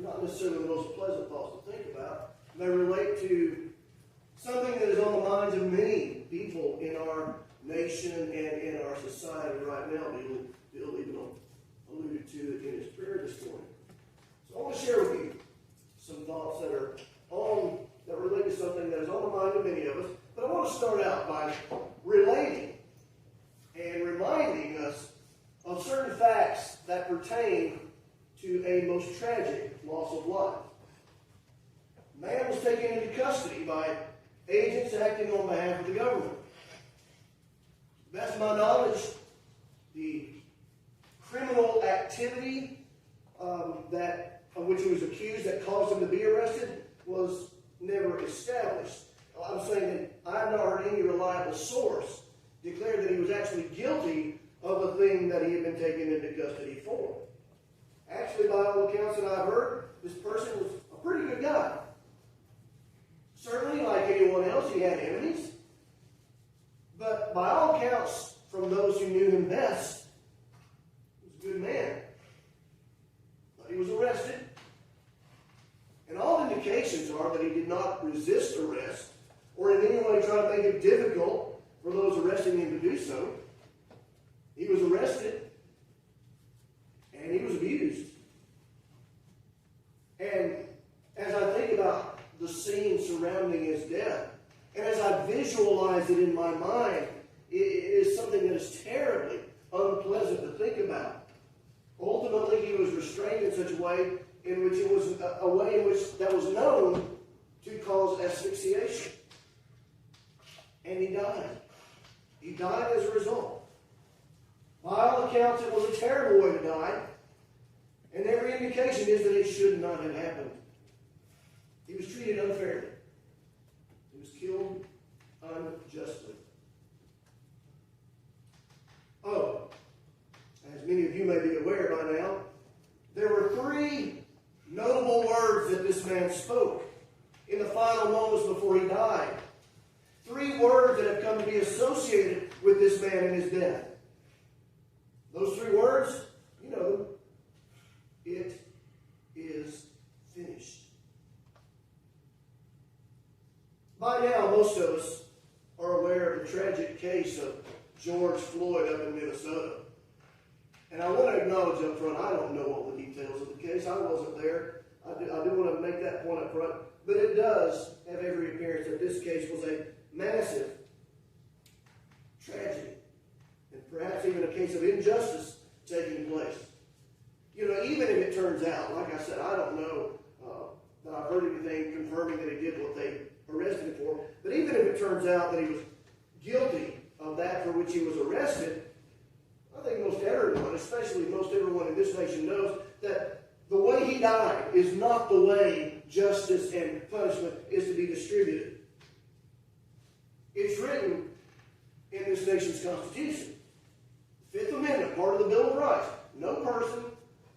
not necessarily the most pleasant thoughts to think about. They relate to something that is on the minds of many people in our nation and in our society right now. Bill even alluded to it in his prayer this morning. So I want to share with you some thoughts that relate to something that is on the mind of many of us. But I want to start out by relating and reminding us of certain facts that pertain to a most tragic loss of life. A man was taken into custody by agents acting on behalf of the government. To the best of my knowledge, the criminal activity of which he was accused that caused him to be arrested was never established. I'm saying that I have not heard any reliable source declare that he was actually guilty of the thing that he had been taken into custody for. Actually, by all accounts that I've heard, this person was a pretty good guy. Certainly, like anyone else, he had enemies. But by all accounts, from those who knew him best, he was a good man. But he was arrested. And all indications are that he did not resist arrest or in any way try to make it difficult for those arresting him to do so. He was arrested and he was abused. And as I think about the scene surrounding his death, and as I visualize it in my mind, it is something that is terribly unpleasant to think about. Ultimately, he was restrained in such a way in which it was a way in which that was known to cause asphyxiation. And he died. He died as a result. By all accounts, it was a terrible way to die. And every indication is that it should not have happened. He was treated unfairly. He was killed unjustly. Oh, as many of you may be aware by now, there were three notable words that this man spoke in the final moments before he died. Three words that have come to be associated with this man and his death. Those three words, you know them. It is finished. By now, most of us are aware of the tragic case of George Floyd up in Minnesota. And I want to acknowledge up front, I don't know all the details of the case. I wasn't there. I do want to make that point up front. But it does have every appearance that this case was a massive tragedy. And perhaps even a case of injustice taking place. You know, even if it turns out, like I said, I don't know that I've heard anything confirming that he did what they arrested him for. But even if it turns out that he was guilty of that for which he was arrested, I think most everyone, especially most everyone in this nation, knows that the way he died is not the way justice and punishment is to be distributed. It's written in this nation's Constitution. The Fifth Amendment, part of the Bill of Rights. No person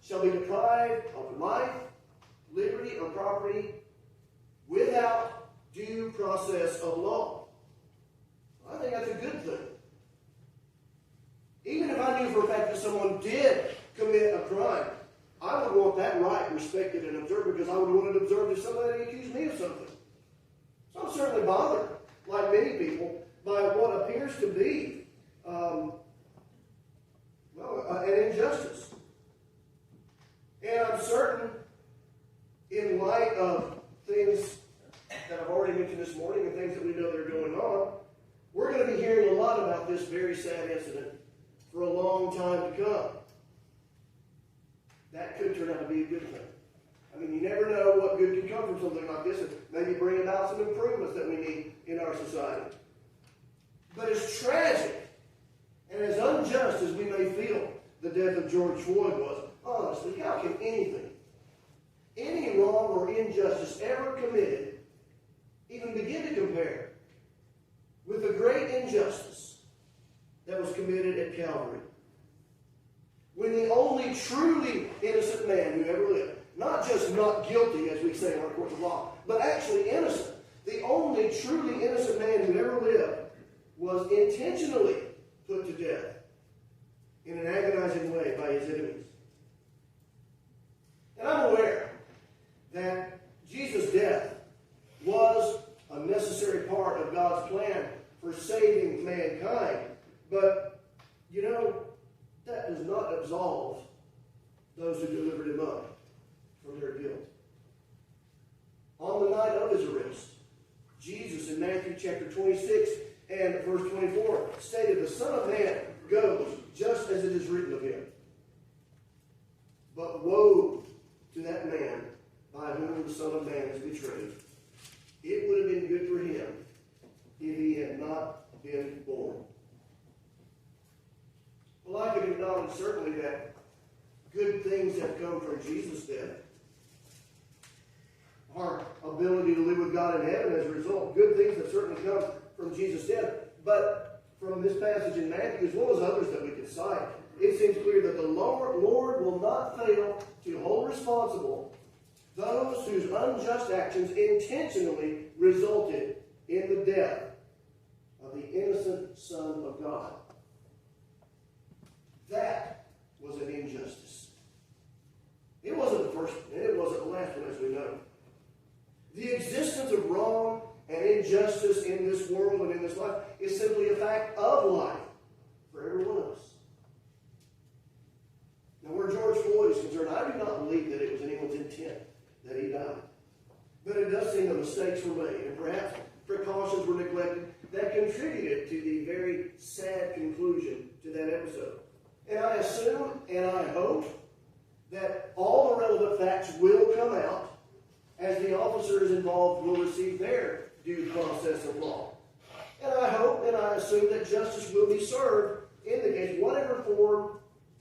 shall be deprived of life, liberty, or property without due process of law. I think that's a good thing. Even if I knew for a fact that someone did commit a crime, I would want that right respected and observed because I would want it observed if somebody accused me of something. So I'm certainly bothered, like many people, by what appears to be an injustice. And I'm certain, in light of things that I've already mentioned this morning and things that we know that are going on, we're going to be hearing a lot about this very sad incident for a long time to come. That could turn out to be a good thing. I mean, you never know what good can come from something like this and maybe bring about some improvements that we need in our society. But as tragic and as unjust as we may feel the death of George Floyd was, honestly, how can anything, any wrong or injustice ever committed, even begin to compare with the great injustice that was committed at Calvary? When the only truly innocent man who ever lived, not just not guilty, as we say in our courts of law, but actually innocent, the only truly innocent man who ever lived was intentionally put to death in an agonizing way by his enemies. And I'm aware not absolve those who delivered him up from their guilt. On the night of his arrest, Jesus in Matthew chapter 26 and verse 24 stated, "The Son of Man goes just as it is written of him. But woe to that man by whom the Son of Man is betrayed. It would have been good for him if he had not been born." Well, I can acknowledge certainly that good things have come from Jesus' death. Our ability to live with God in heaven as a result, good things have certainly come from Jesus' death. But from this passage in Matthew, as well as others that we could cite, it seems clear that the Lord will not fail to hold responsible those whose unjust actions intentionally resulted in the death of the innocent Son of God. That was an injustice. It wasn't the first one, and it wasn't the last one, as we know. The existence of wrong and injustice in this world and in this life is simply a fact of life for every one of us. Now, where George Floyd is concerned, I do not believe that it was anyone's intent that he died. But it does seem that mistakes were made, and perhaps precautions were neglected that contributed to the very sad conclusion to that episode. And I assume and I hope that all the relevant facts will come out as the officers involved will receive their due process of law. And I hope and I assume that justice will be served in the case, whatever form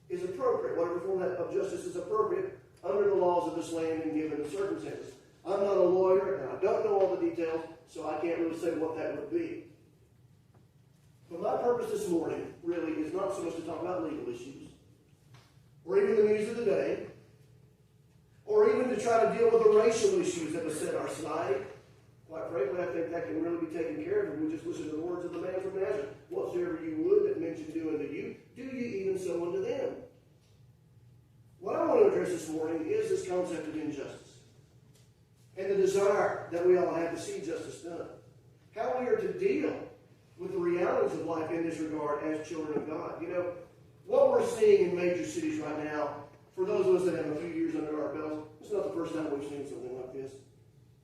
is appropriate, whatever form of justice is appropriate under the laws of this land and given the circumstances. I'm not a lawyer, and I don't know all the details, so I can't really say what that would be. But my purpose this morning really is not so much to talk about legal issues, or even the news of the day, or even to try to deal with the racial issues that beset our society. Quite frankly, I think that can really be taken care of if we just listen to the words of the man from Nazareth. "Whatsoever you would that men should do unto you, do ye even so unto them." What I want to address this morning is this concept of injustice and the desire that we all have to see justice done. How we are to deal with the realities of life in this regard as children of God. You know, what we're seeing in major cities right now, for those of us that have a few years under our belts, it's not the first time we've seen something like this.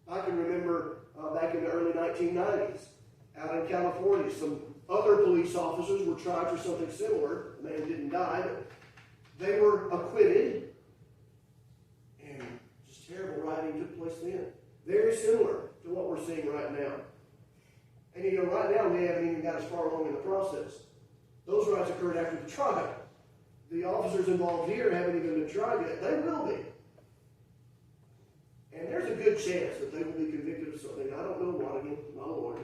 I can remember back in the early 1990s, out in California, some other police officers were tried for something similar. The man didn't die, but they were acquitted, and just terrible rioting took place then. Very similar to what we're seeing right now. And you know, right now we haven't even got as far along in the process. Those riots occurred after the trial. The officers involved here haven't even been tried yet. They will be. And there's a good chance that they will be convicted of something. I don't know what, again, I'm not a lawyer.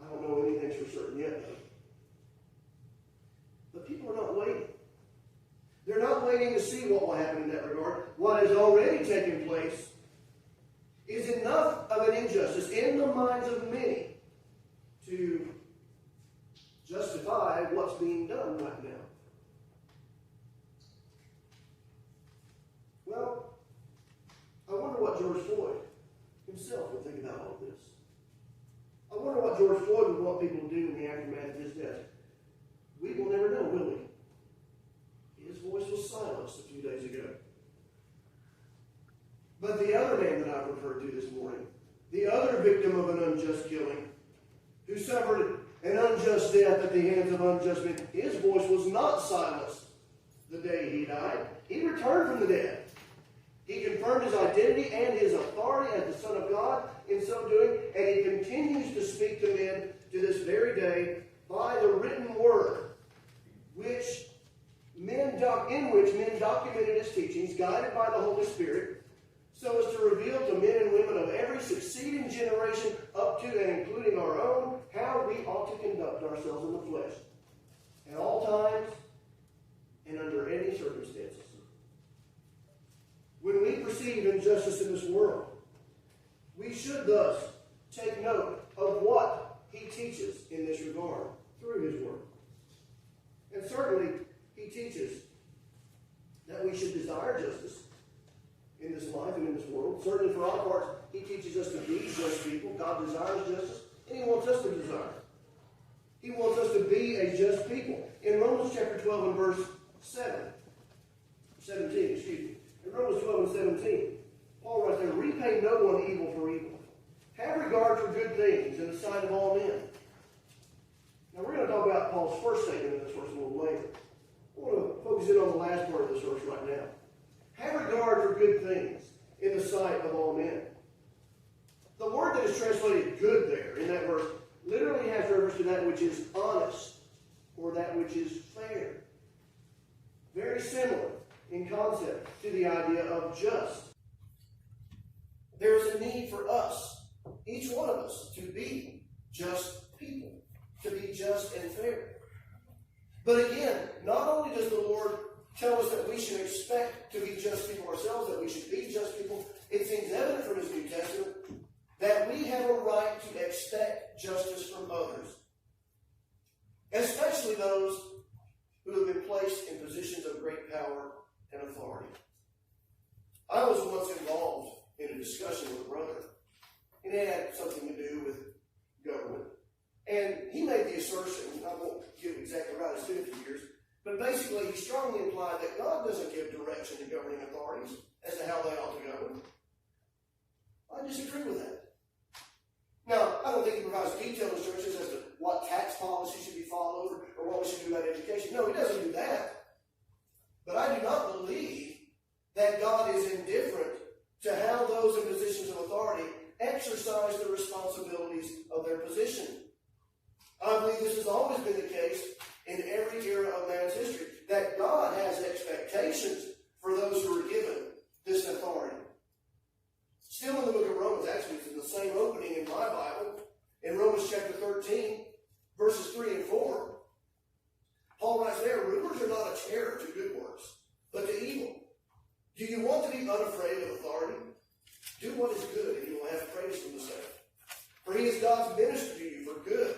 I don't know anything for certain yet, though. But people are not waiting. They're not waiting to see what will happen in that regard. What has already taken place is enough of an injustice in the minds of many to justify what's being done right now. Well, I wonder what George Floyd himself would think about all of this. I wonder what George Floyd would want people to do in the aftermath of his death. We will never know, will we? His voice was silenced a few days ago. But the other man that I've referred to this morning, the other victim of an unjust killing, who suffered an unjust death at the hands of unjust men, his voice was not silenced the day he died. He returned from the dead. He confirmed his identity and his authority as the Son of God in so doing, and he continues to speak to men to this very day by the written word, in which men documented his teachings, guided by the Holy Spirit, so as to reveal to men and women of every succeeding generation up to and including our own, how we ought to conduct ourselves in the flesh, at all times and under any circumstances. When we perceive injustice in this world, we should thus take note of what he teaches in this regard through his word. And certainly, he teaches that we should desire justice in this life and in this world. Certainly for our parts, he teaches us to be just people. God desires justice, and he wants us to desire it. He wants us to be a just people. In Romans chapter 12 and verse 17, excuse me. In Romans 12 and 17, Paul writes there, repay no one evil for evil. Have regard for good things in the sight of all men. Now we're going to talk about Paul's first statement in this verse a little later. I want to focus in on the last part of this verse right now. Have regard for good things in the sight of all men. The word that is translated good there in that verse literally has reference to that which is honest or that which is fair. Very similar in concept to the idea of just. There is a need for us, each one of us, to be just people, to be just and fair. But again, not only does the Lord tell us that we should expect to be just people ourselves, that we should be just people, it seems evident from His New Testament that we have a right to expect justice from others, especially those who have been placed in positions of great power and authority. I was once involved in a discussion with a brother, and it had something to do with government. And he made the assertion, I won't give exactly right, it's been a few years, but basically he strongly implied that God doesn't give direction to governing authorities as to how they ought to govern. I disagree with that. Now, I don't think he provides detailed instructions as to what tax policy should be followed or what we should do about education. No, he doesn't do that. But I do not believe that God is indifferent to how those in positions of authority exercise the responsibilities of their position. I believe this has always been the case in every era of man's history, that God has expectations for those who are given this authority. Still in the book of Romans, actually it's in the same opening in my Bible, in Romans chapter 13, verses 3 and 4, Paul writes there, rulers are not a terror to good works, but to evil. Do you want to be unafraid of authority? Do what is good, and you will have praise from the same. For he is God's minister to you for good.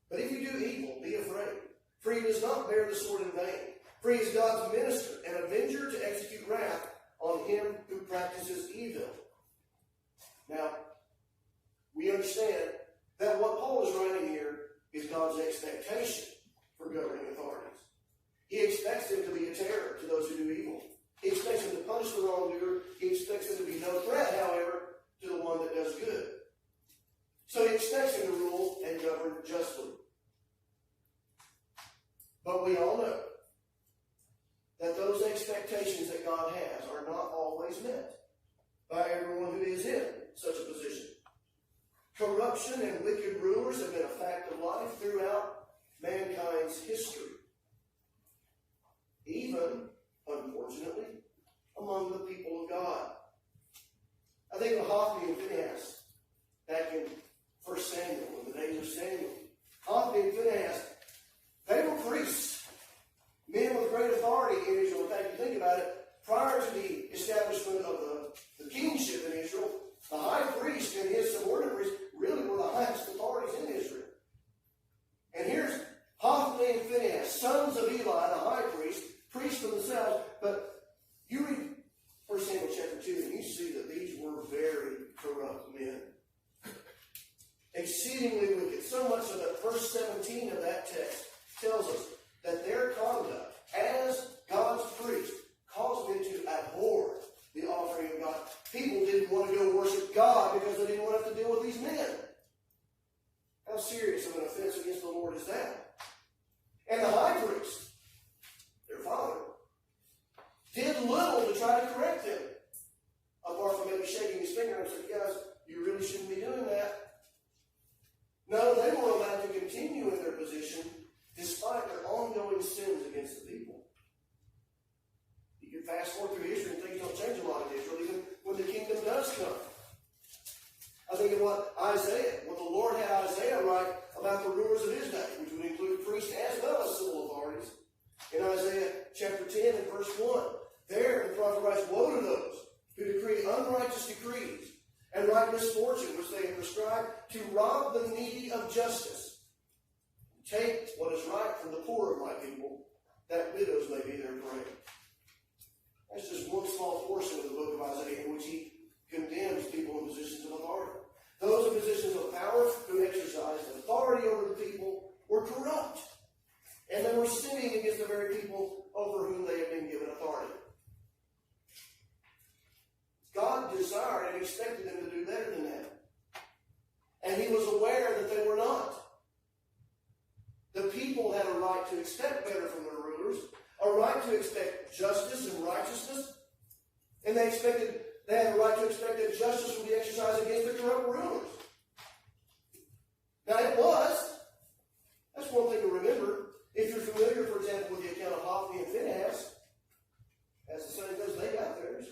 But if you do evil, be afraid. For he does not bear the sword in vain. For he is God's minister, an avenger to execute wrath on him who practices evil. Now, we understand that what Paul is writing here is God's expectation for governing authorities. He expects them to be a terror to those who do evil. He expects them to punish the wrongdoer. He expects them to be no threat, however, to the one that does good. So he expects them to rule and govern justly. But we all know that those expectations that God has are not always met by everyone who is in such a position. Corruption and wicked rulers have been a fact of life throughout mankind's history. Even, unfortunately, among the people of God. I think of Hophni and Phinehas back in 1 Samuel, in the days of Samuel. Hophni and Phinehas, they were priests, men with great authority in Israel. In fact, if you think about it, prior to the establishment of the kingship in Israel, the high priest and his subordinate priests really were the highest authorities in Israel. And here's Hophni and Phinehas, sons of Eli, the high priest, priests themselves. But you read 1 Samuel chapter 2, and you see that these were very corrupt men. Exceedingly wicked. So much so that verse 17 of that text tells us that their conduct as God's priest caused them to abhor the offering of God. People didn't want to go worship God because they didn't want to have to deal with these men. How serious of an offense against the Lord is that? And the high priest, their father, did little to try to correct them, apart from maybe shaking his finger and saying, guys, you really shouldn't be doing that. No, they were allowed to continue in their position despite their ongoing sins against the people. You can fast forward through history and things don't change a lot in Israel, even when the kingdom does come. I think of what the Lord had Isaiah write about the rulers of his day, which would include priests as well as civil authorities. In Isaiah chapter 10 and verse 1, there the prophet writes, woe to those who decree unrighteous decrees and write misfortune which they have prescribed, to rob the needy of justice, take what is right from the poor of my people, that widows may be their prey. That's just one small portion of the book of Isaiah in which he condemns people in positions of authority. Those in positions of power who exercised authority over the people were corrupt. And they were sinning against the very people over whom expected them to do better than that. And he was aware that they were not. The people had a right to expect better from their rulers, a right to expect justice and righteousness, and they had a right to expect that justice would be exercised against the corrupt rulers. Now it was. That's one thing to remember. If you're familiar, for example, with the account of Hophni and Phinehas, as the saying goes, they got theirs.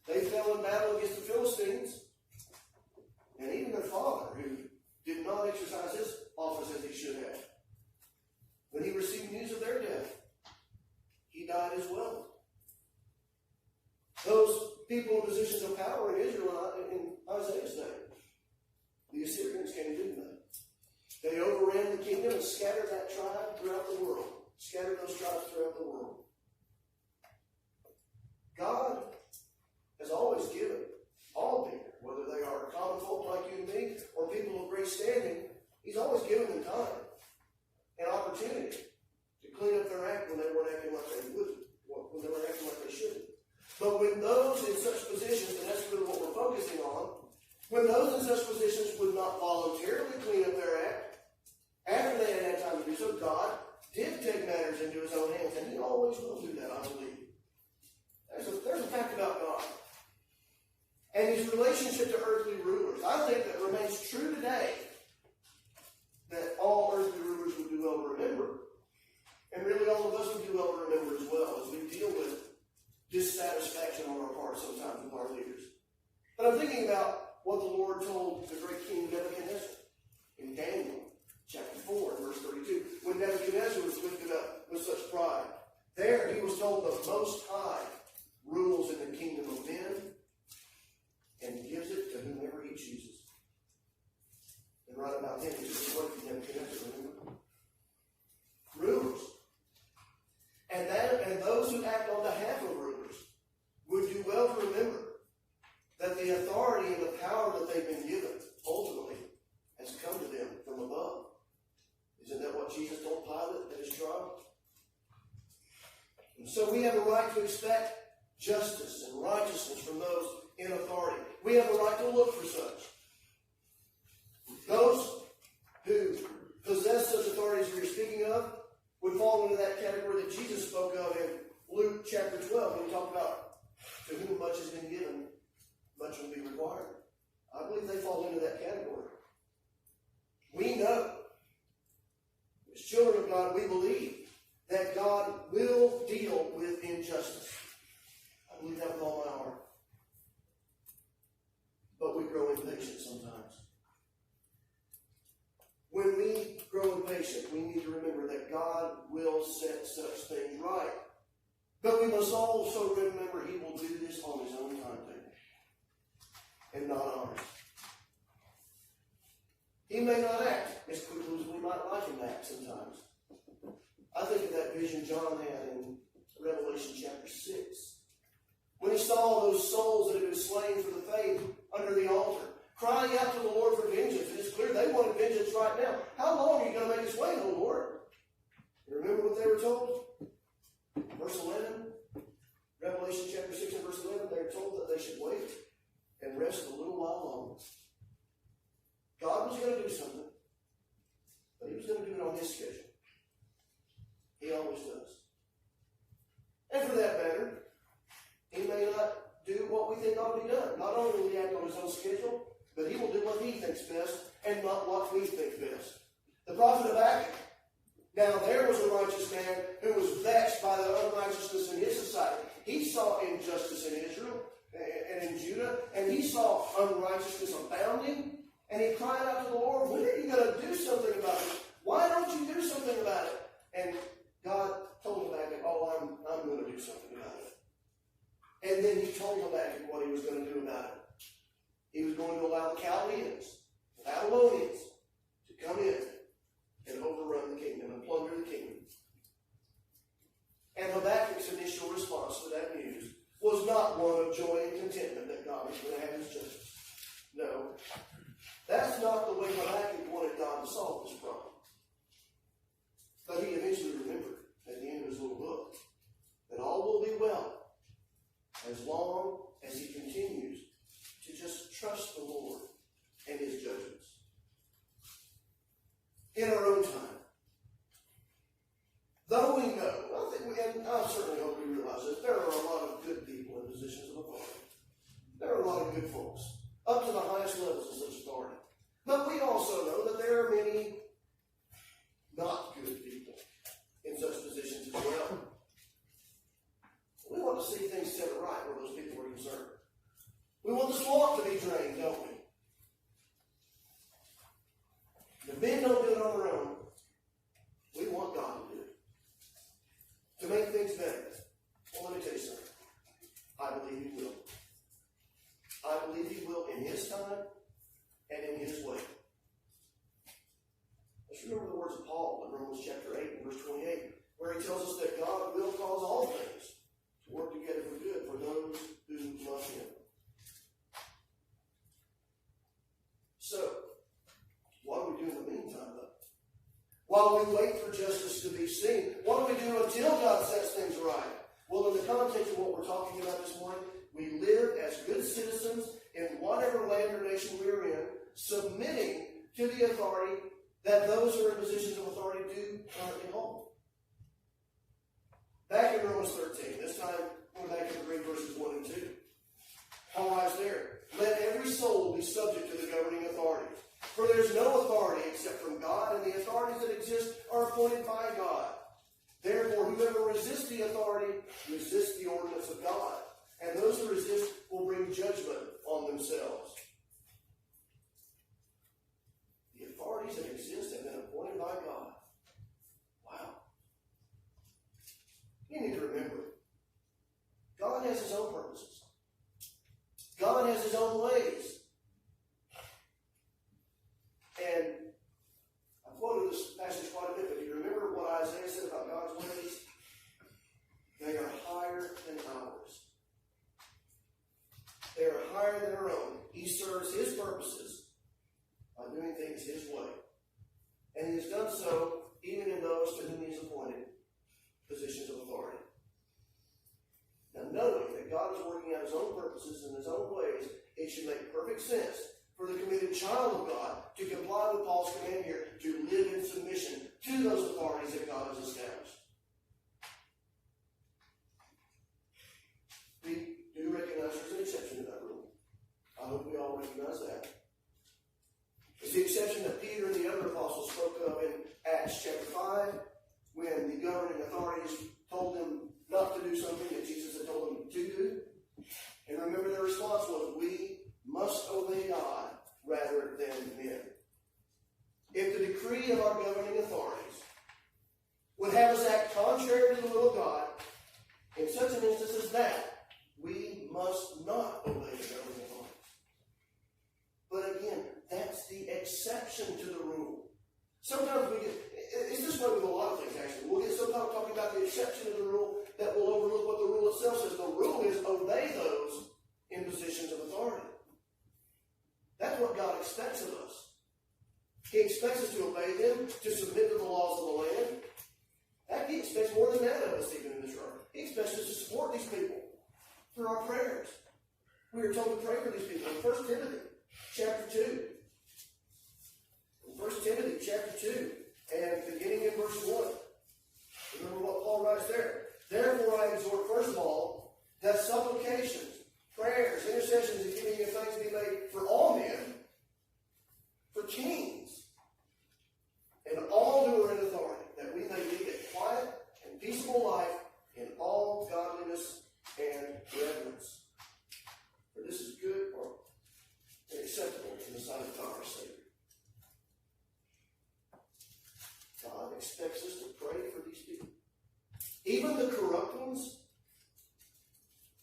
They fell in battle against the Philistines, and even their father, who did not exercise his office as he should have, when he received news of their death, he died as well. Those people in positions of power in Israel in Isaiah's day, the Assyrians came, didn't they? They overran the kingdom and scattered that tribe throughout the world. Scattered those tribes throughout the world. God has always given all people, whether they are common folk like you and me or people of great standing, he's always given them time and opportunity to clean up their act when they weren't acting like they would, when they were acting like they shouldn't. But when those in such positions, and that's really what we're focusing on, when those in such positions would not voluntarily clean up their act, after they had had time to do so, God did take matters into his own hands, and he always will do that, I believe. There's a fact about God. And his relationship to earthly rulers. I think that remains true today, that all earthly rulers would do well to remember. And really all of us would do well to remember as well, as we deal with dissatisfaction on our part sometimes with our leaders. But I'm thinking about what the Lord told the great king Nebuchadnezzar in Daniel chapter 4, verse 32. When Nebuchadnezzar was lifted up with such pride, there he was told the Most High rules in the kingdom of men and gives it to whomever he chooses. And right about then, he just worked for Nebuchadnezzar, remember? Rulers. And those who act on behalf of rulers would do well to remember that the authority and the power that they've been given ultimately has come to them from above. Isn't that what Jesus told Pilate at his trial? And so we have a right to expect justice and righteousness from those in authority. We have a right to look for such. Those who possess such authorities we are speaking of would fall into that category that Jesus spoke of in Luke chapter 12 when he talked about to whom much has been given, much will be required. I believe they fall into that category. We know, as children of God, we believe that God will deal with injustice. I believe that with all my heart. But we grow impatient sometimes. When we grow impatient, we need to remember that God will set such things right. But we must also remember he will do this on his own timetable and not ours. He may not act as quickly as we might like him to act sometimes. I think of that vision John had in Revelation chapter 6. When he saw those souls that had been slain for the faith under the altar, crying out to the Lord for vengeance. And it's clear they wanted vengeance right now. How long are you going to make us wait, O Lord? You remember what they were told? Verse 11, Revelation chapter 6 and verse 11, they were told that they should wait and rest a little while longer. God was going to do something, but he was going to do it on his schedule. He always does. And for that matter, he may not do what we think ought to be done. Not only will he act on his own schedule, but he will do what he thinks best and not what we think best. The prophet Habakkuk. Now there was a righteous man who was vexed by the unrighteousness in his society. He saw injustice in Israel and in Judah, and he saw unrighteousness abounding, and he cried out to the Lord, when are you going to do something about it? Why don't you do something about it? And God told Habakkuk, I'm going to do something about it. And then he told Habakkuk what he was going to do about it. He was going to allow the Chaldeans, the Babylonians, to come in and overrun the kingdom and plunder the kingdom. And Habakkuk's initial response to that news was not one of joy and contentment that God was going to have his justice. No. That's not the way Habakkuk wanted God to solve this problem. But he eventually remembered at the end of his little book that all will be well as long as he continues to There are a lot of good folks, up to the highest levels of such authority. But we also know that there are many not good people in such positions as well. We want to see things set right where those people are concerned. We want the swamp to be drained, don't we? The men don't do it on their own. We want God to do it. To make things better. Well, let me tell you something. I believe He will. I believe He will in His time and in His way. Let's remember the words of Paul in Romans chapter 8 and verse 28, where he tells us that God will cause all things to work together for good for those who love Him. So, what do we do in the meantime, though? While we wait for justice to be seen, what do we do until God sets things right? Well, in the context of what we're talking about this morning, we live as good citizens in whatever land or nation we're in, submitting to the authority that those who are in positions of authority do currently hold. Back in Romans 13, this time we're back to read verses 1 and 2. Paul writes there, "Let every soul be subject to the governing authorities. For there is no authority except from God, and the authorities that exist are appointed by God. Therefore, whoever resists the authority resists the ordinance of God, and those who resist will bring judgment on themselves." The authorities that exist have been appointed by God. Wow. You need to remember, God has His own purposes. God has His own ways. And I've quoted this passage quite a bit, but do you remember what Isaiah said about God's ways? They are higher than ours. They are higher than our own. He serves His purposes by doing things His way. And He has done so even in those to whom He has appointed positions of authority. Now, knowing that God is working out His own purposes in His own ways, it should make perfect sense for the committed child of God to comply with Paul's command here, to live in submission to those authorities that God has established. We do recognize there's an exception to that rule. I hope we all recognize that. It's the exception that Peter and the other apostles spoke of in Acts chapter 5, when the governing authorities told them not to do something that Jesus had told them to do. And remember, their response was, "We must obey God rather than men." If the decree of our governing authorities would have us act contrary to the will of God, in such an instance as that, we must not obey the governing authorities. But again, that's the exception to the rule. Sometimes it's this way with a lot of things actually. We'll get so caught talking about the exception of the rule that we'll overlook what the rule itself says. The rule is obey those in positions of authority. That's what God expects of us. He expects us to obey them, to submit to the laws of the land. Heck, He expects more than that of us even in this room. He expects us to support these people through our prayers. We are told to pray for these people in 1 Timothy chapter 2. In 1 Timothy chapter 2 and beginning in verse 1. Remember what Paul writes there. "Therefore I exhort first of all that supplications, prayers, intercessions, and giving of thanks be made for all men, for kings, and all who are in authority, that we may lead a quiet and peaceable life in all godliness and reverence. For this is good and acceptable in the sight of God our Savior." God expects us to pray for these people. Even the corrupt ones.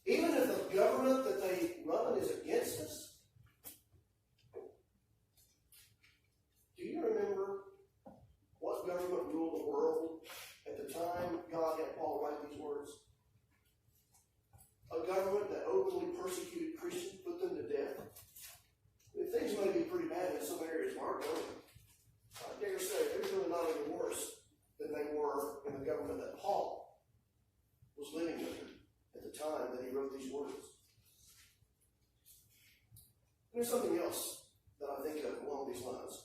Even if the government that they run is against us. Do you remember what government ruled the world at the time God had Paul write these words? A government that openly persecuted Christians, put them to death. I mean, things may be pretty bad in some areas of our government. I dare say they're really not any worse than they were in the government that Paul was living under at the time that he wrote these words. There's something else that I think of along these lines.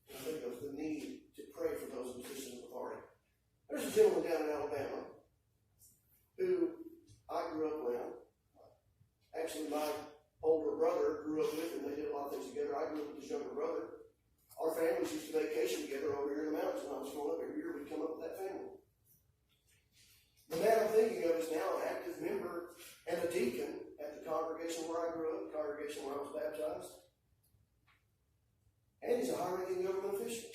I think of the need to pray for those in positions of authority. There's a gentleman down in Alabama who I grew up around. Actually, my grew up with, and they did a lot of things together. I grew up with his younger brother. Our families used to vacation together over here in the mountains when I was growing up. Every year we'd come up with that family. The man I'm thinking of is now an active member and a deacon at the congregation where I grew up, the congregation where I was baptized. And he's a high-ranking government official.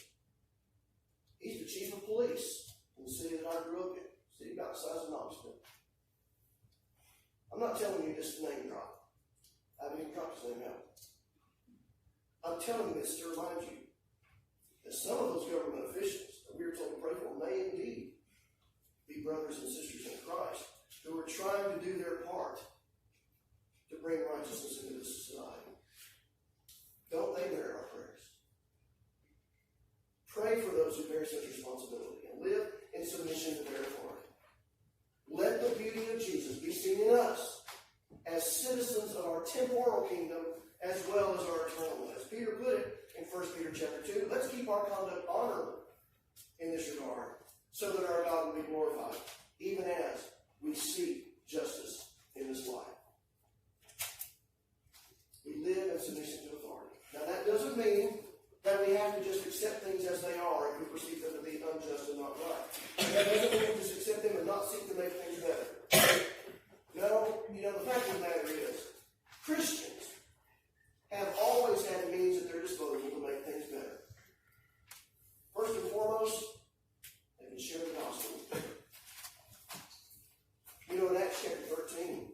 He's the chief of police in the city that I grew up in, a city about the size of Knoxville. I'm not telling you just to name drop. I haven't even dropped his name out. I'm telling you this to remind you that some of those government officials that we are told to pray for may indeed be brothers and sisters in Christ who are trying to do their part to bring righteousness into this society. Don't they merit our prayers? Pray for those who bear such responsibility and live in submission to their authority. Let the beauty of Jesus be seen in us as citizens of our temporal kingdom as well as our eternal one. As Peter put it in 1 Peter chapter 2, let's keep our conduct honorable in this regard so that our God will be glorified, even as we seek justice in this life. We live in submission to authority. Now that doesn't mean that we have to just accept things as they are if we perceive them to be unjust and not right. That doesn't mean we just accept them and not seek to make things better. No, the fact of the matter is, Christians have always had means at their disposal to make things better. First and foremost, they can share the gospel. In Acts chapter 13,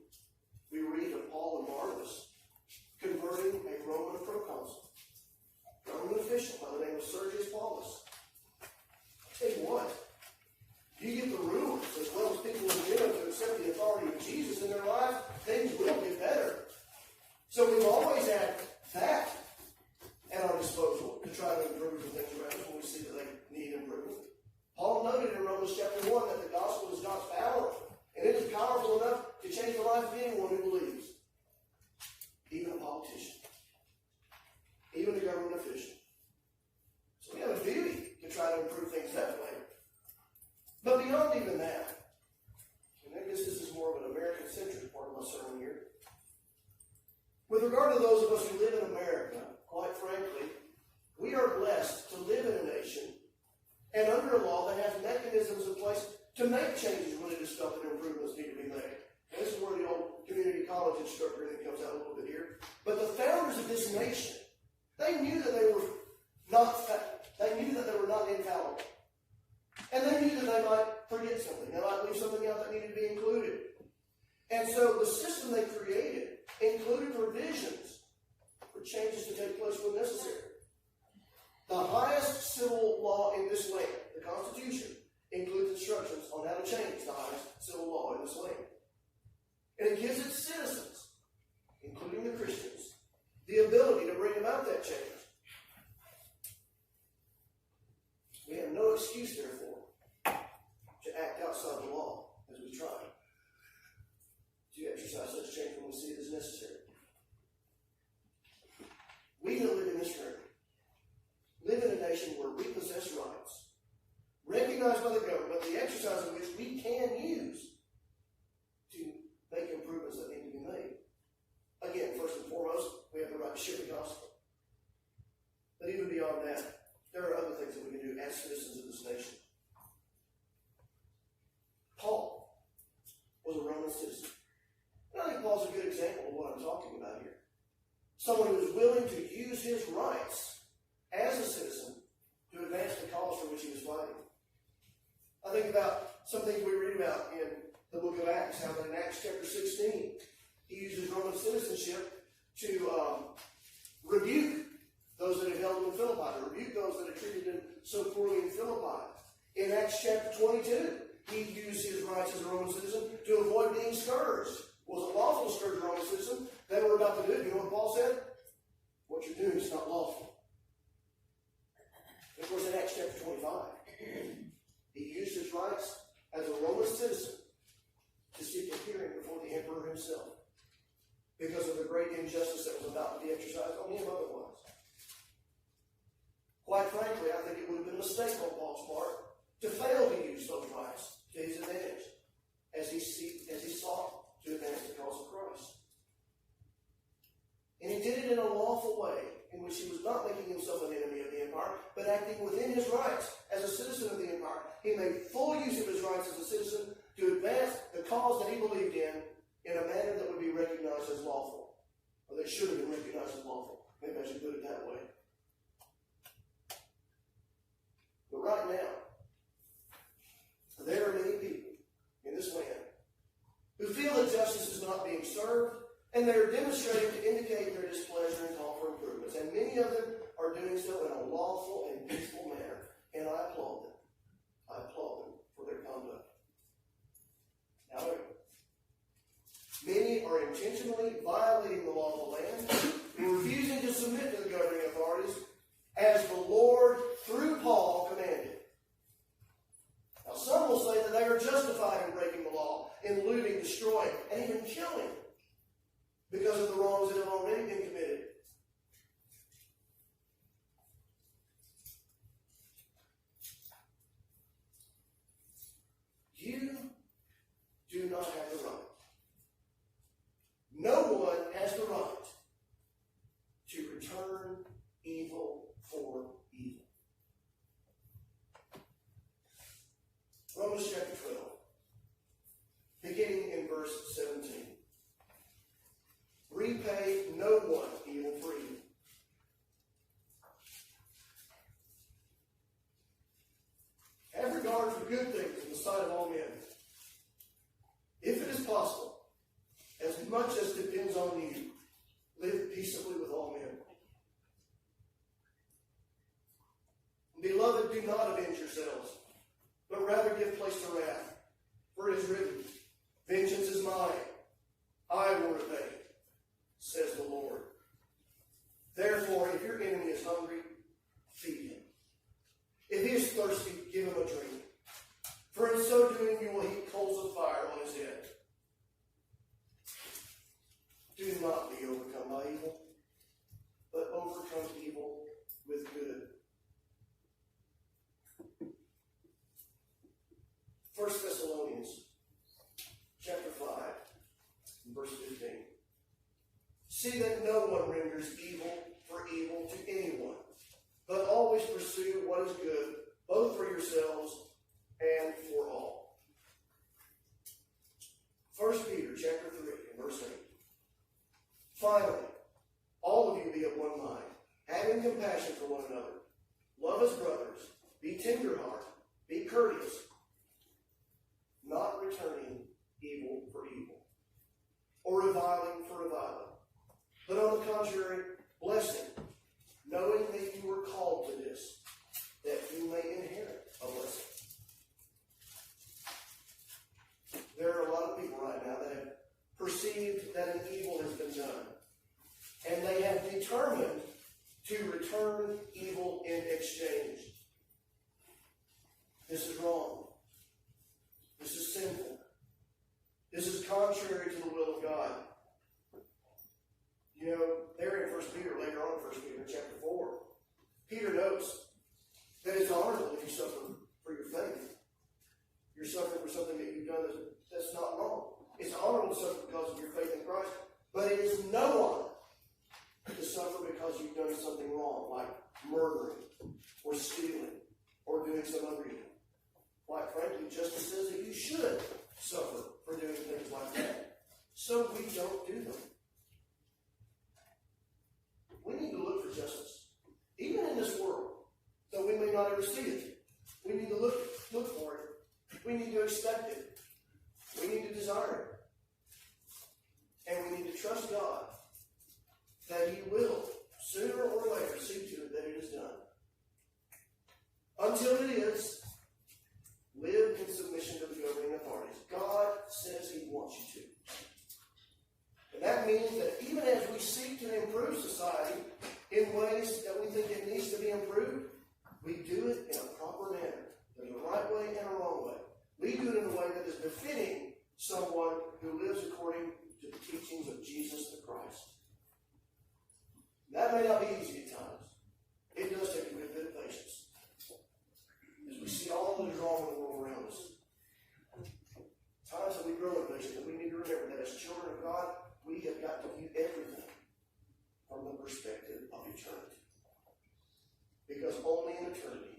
we read of Paul and Barnabas converting a Roman proconsul, Roman official by the name of Sergius Paulus. I'll tell you what, you get the rulers as well as people in general to accept the authority of Jesus in their lives, things will get better. So we've always had that at our disposal to try to improve the things around us when we see that they need improvement. Paul noted in Romans chapter 1 that the gospel is God's power, and it is powerful enough to change the life of anyone who believes. Even a politician. Even a government official. So we have a duty to try to improve things that way. But beyond even that, and I guess this is more of an American-centric part of my sermon here, with regard to those of us who live in America, quite frankly, we are blessed to live in a nation and under a law that has mechanisms in place to make changes when it is felt that improvements need to be made. And this is where the old community college instructor thing comes out a little bit here. But the founders of this nation, they knew that they were not infallible. And they knew that they might forget something. They might leave something out that needed to be included. And so the system they created included provisions for changes to take place when necessary. The highest civil law in this land, the Constitution, includes instructions on how to change the highest civil law in this land. And it gives its citizens, including the Christians, the ability to bring about that change. We have no excuse, therefore, to act outside the law as we try to exercise such change when we see it as necessary. We that live in this country live in a nation where we possess rights, recognized by the government, the exercise of which we can use to make improvements that need to be made. Again, first and foremost, we have the right to share the gospel. But even beyond that, there are other things that we can do as citizens of this nation. Paul was a Roman citizen. And I think Paul's a good example of what I'm talking about here. Someone who was willing to use his rights as a citizen to advance the cause for which he was fighting. I think about some things we read about in the book of Acts, how that in Acts chapter 16, he uses Roman citizenship to rebuke those that had held him in Philippi, to rebuke those that had treated him so poorly in Philippi. In Acts chapter 22, he used his rights as a Roman citizen to avoid being scourged. Was it lawful to scourge a Roman citizen? They were about to do it. You know what Paul said? What you're doing is not lawful. Of course, in Acts chapter 25, he used his rights as a Roman citizen to seek a hearing before the emperor himself because of the great injustice that was about to be exercised on him otherwise. Quite frankly, I think it would have been a mistake on Paul's part to fail to use those rights to his advantage as he sought to advance the cause of Christ. And he did it in a acting within his rights as a citizen of the empire. He made full use of his rights as a citizen to advance the cause that he believed in a manner that would be recognized as lawful, or that should have been recognized as lawful. Maybe I should put it that way. But right now, there are many people in this land who feel that justice is not being served, and they are demonstrating to indicate their displeasure and call for improvements. And many of them are doing so in a lawful and peaceful manner. And I applaud them. I applaud them for their conduct. However, many are intentionally violating the law of the land and refusing to submit to the governing authorities as the Lord, through Paul, commanded. Now, some will say that they are justified in breaking the law, in looting, destroying, and even killing because of the wrongs that have already been committed. You do not have the right. No one has the right to return evil for evil. Romans chapter 12, beginning in verse 17. Repay no one evil for evil. Have regard for good things in the sight of all men. If it is possible, as much as depends on you, live peaceably with all men. Beloved, do not avenge yourselves, but rather give place to wrath. For it is written, vengeance is mine, I will repay, says the Lord. Therefore, if your enemy is hungry, feed him. If he is thirsty, give him a drink. For in so doing, you will heap coals of fire on his head. Do not be overcome by evil, but overcome evil with good. 1 Thessalonians chapter 5, verse 15. See that no one renders evil for evil to anyone, but always pursue what is good, both for yourselves and for all. 1 Peter chapter 3, verse 8. Finally, all of you be of one mind, having compassion for one another. Love as brothers. Be tenderhearted. Be courteous. Not returning evil for evil, or reviling for reviling, but on the contrary, blessing, knowing that you were called to this, that you may inherit a blessing. There are a lot of people right now that have perceived that an evil has been done, and they have determined to return evil in exchange. This is wrong. This is sinful. This is contrary to the will of God. You know, there in 1 Peter, later on in 1 Peter chapter 4, Peter notes that it's honorable if you suffer for your faith. You're suffering for something that you've done that's not wrong. It's honorable to suffer because of your faith in Christ, but it is no honor to suffer because you've done something wrong, like murdering, or stealing, or doing some other evil. Quite frankly, justice says that you should suffer for doing things like that. So we don't do them. We need to look for justice, even in this world, though we may not ever see it. We need to look for it. We need to expect it. We need to desire it. And we need to trust God that He will, sooner or later, see to it that it is done. Until it is, live in submission to the governing authorities. God says He wants you to. And that means that even as we seek to improve society in ways that we think it needs to be improved, we do it in a proper manner. There's a right way and a wrong way. We do it in a way that is befitting someone who lives according to the teachings of Jesus the Christ. That may not be easy at times. It does take a good bit of patience. As we see all that is wrong in the world around us. Times that we grow in patience, and we need to remember that as children of God, we have got to view everything from the perspective of eternity. Because only in eternity